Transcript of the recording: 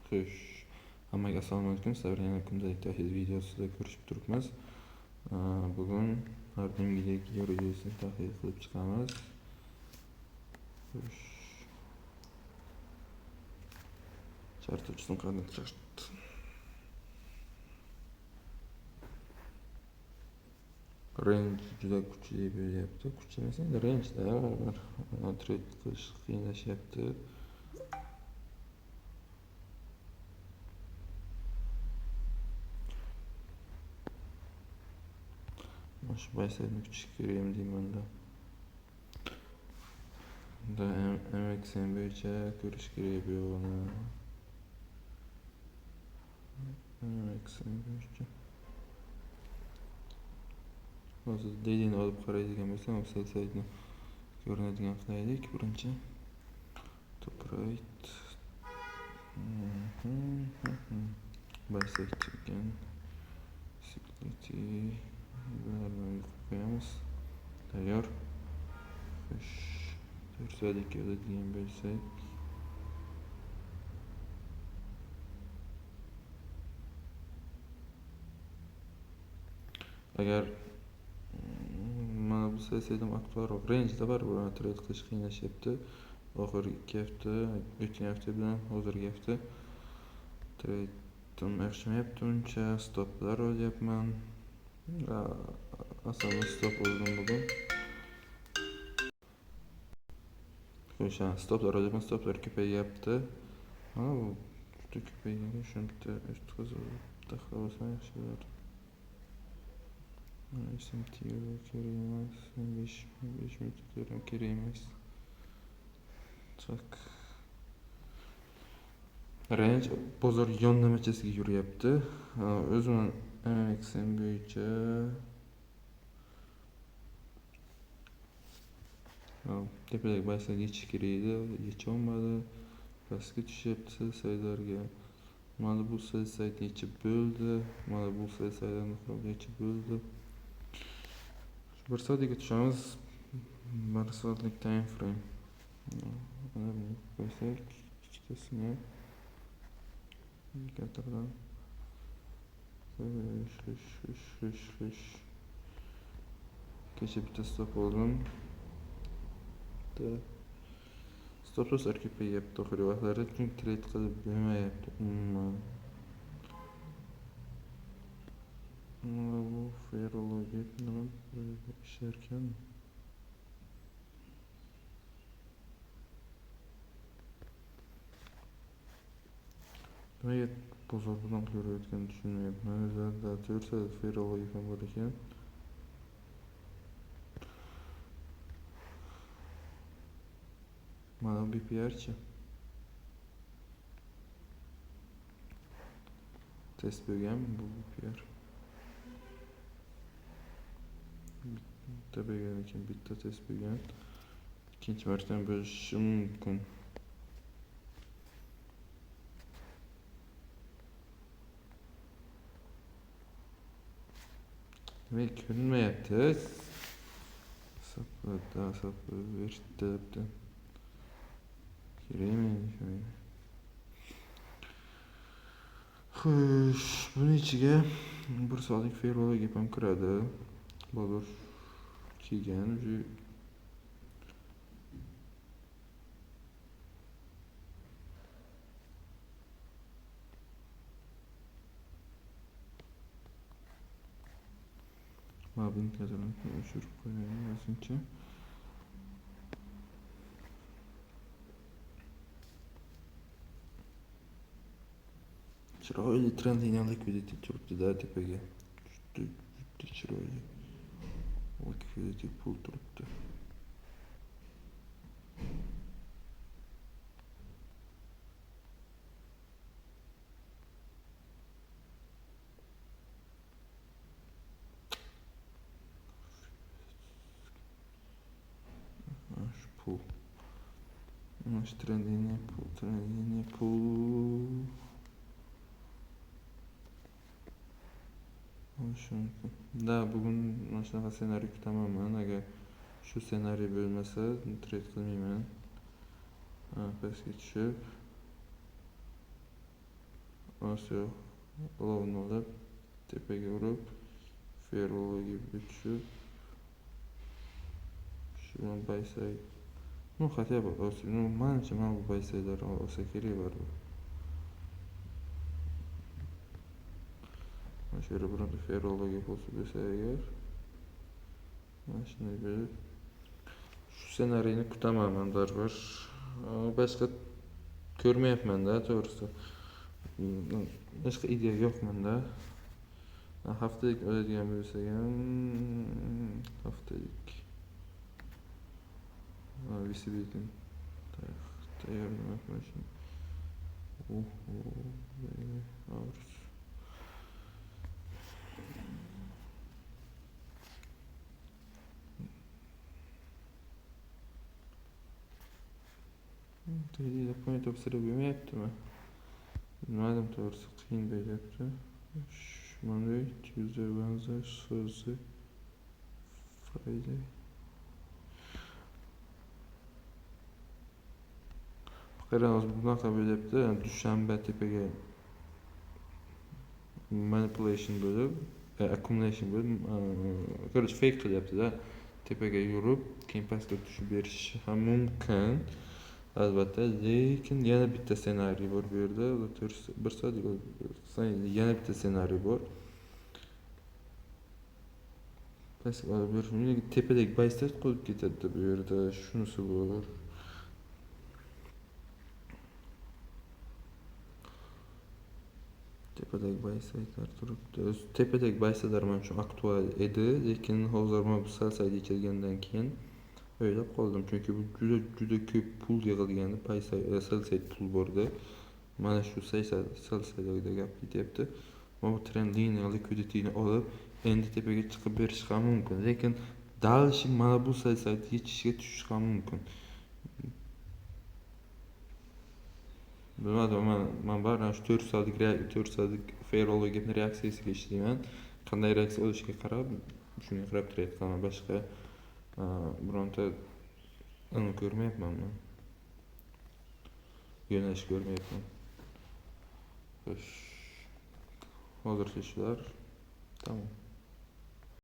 Xush. Hammaga assalomu alaykum. Sizlar yana kundalik tahlil videosida ko'rishib turibmiz. Bugun har doimgidek Eurovision tahlil qilib chiqamiz. Xush. Chartuvchidan qanday chart. Range juda kuchli bo'lyapti. Kuchli emas, endi range'da trade qilish qiyinlashyapti. Shu baysaydni kuchish kerakmi deymanda. Unda MXN bo'yicha ko'rish kerak bu yo'lni. MXN bo'yicha. Hozir daily olib qaraydigan bo'lsam, sell side'ni ko'rinadigan qilaylik. Birinchi top right. Buy side ekan. Security bularni qo'yamiz. Tayyor. Xo'sh. 4 oladigan bo'lsak, agar mana bu saytdan aktualroq range'da bor, buni trade qilish qiyinlashyapti. Oxirgi 2 hafta, o'tgan hafta bilan hozirgi hafta trade'im yaxshimayapti, uncha stoplar olyapman. Asosan stop oldim bugun. Xo'sh, stoplar olyapman, stoplar ko'payyapti. Mana bu juda ko'paygan, shuni bitta o'tkazib taxlavasam yaxshi bo'lardi. SMT kerak emas, 5 minut kerak emas. Tak. Range bozor yonlamachasiga yuryapti. O'zim MXN bo'yicha tepadagi baysaga yechish kerak edi, yecholmadi. Pastga tushyapti saytlarga. Mana bu sayt yechib bo'ldi. Mana bu saytlarni yechib bo'ldi. 1 soatga tushamiz. 1 soatlik time frame. Mana buni qo'ysak, ikkitasini indikatordan xo'sh. Kecha bitta stop oldim. Stop losslar ko'payyapti oxirgi vaqtlarda, chunki trade qilib bo'lmayapti umuman. Bu ferologiya nima isharkan? Nimaga bozor bilan qilayotganini tushunmayapman. O'zida 4 soat ferologiya ham bor ekan. Mana BPR-chi. Test bo'lgan bu BPR. Bitta bo'lgan ekan, bitta test bo'lgan. Ikkinchi marta bo'lishi mumkin. Nimaga ko'rinmayapti? Sapla vertibdi. Kerakmi? Xo'sh, buning ichiga 1 soatlik ferologiya ham kiradi. Bozor kelgan уже mabin kazalarni o'chirib qo'yaymi o'zimcha. Chiroyli trending liquidity turibdi-da tepaga. Juda chiroyli. Liquidity pool turibdi. Pool. Nаш trending pool. Da, bugun mana shunaqa ssenariy kutaman. Agar shu ssenariy bo'lmasa, trade qilmayman. Pastga tushib Osiyo olovni olib, tepaga urib, ferrologiya tushib, shuni baysay. Ну, хотя бы, ну, manimcha mana bu baysaylar olsa kerak baribir. Mana shu yerda bironta ferrologiya bo'lsa desa agar, mana shunday bo'lib, shu ssenariyni kutaman men baribir. Boshqa ko'rmayapman-da, to'g'risi. Boshqa ideya yo'q menda. Haftalik oladigan bo'lsak ham, haftalik velosipedni tayyorlamoqman shuni. Avgust. Deydi, point topshirib bo'lmayaptimi? Bilmadim, to'g'risi qiyin bo'lyapti. Monday, Tuesday, Wednesday, Thursday, Friday. Qarang, bunaqa bo'lyapti. Dushanba tepaga manipulation bo'lib, accumulation bo'lib, короче, fake qilyapti-da. Tepaga yurib, keyin pastga tushib berishi ham mumkin. Albatta, lekin yana bitta ssenariy bor bu yerda. 1 soat yana bitta ssenariy bor. Pastga olib berish, tepadagi bayslar qolib ketadi bu yerda. Shunisi bor. Tepadagi baysaylar turibdi. Tepadagi baysaylar men uchun aktual edi, lekin hozir men bu salsaga kelgandan keyin o'ylab qoldim, chunki bu juda ko'p pul yig'ilgan salsay pul borda. Mana shu salsaylarda gap ketyapti. Mana bu trending liquidity-ni olib, endi tepaga chiqib berish ham mumkin, lekin dalishi mana bu salsayni yechishga tushish ham mumkin. Bilmadim, men baribir shu 4 soatlik ferrologiya reaksiyasiga ishlayman. Qanday reaksiya olishiga qarab, shunga qarab trade qilaman. Boshqa bironta uni ko'rmayapman men. Yo'nalish ko'rmayapman. Xo'sh. Hozircha shular. Tamom.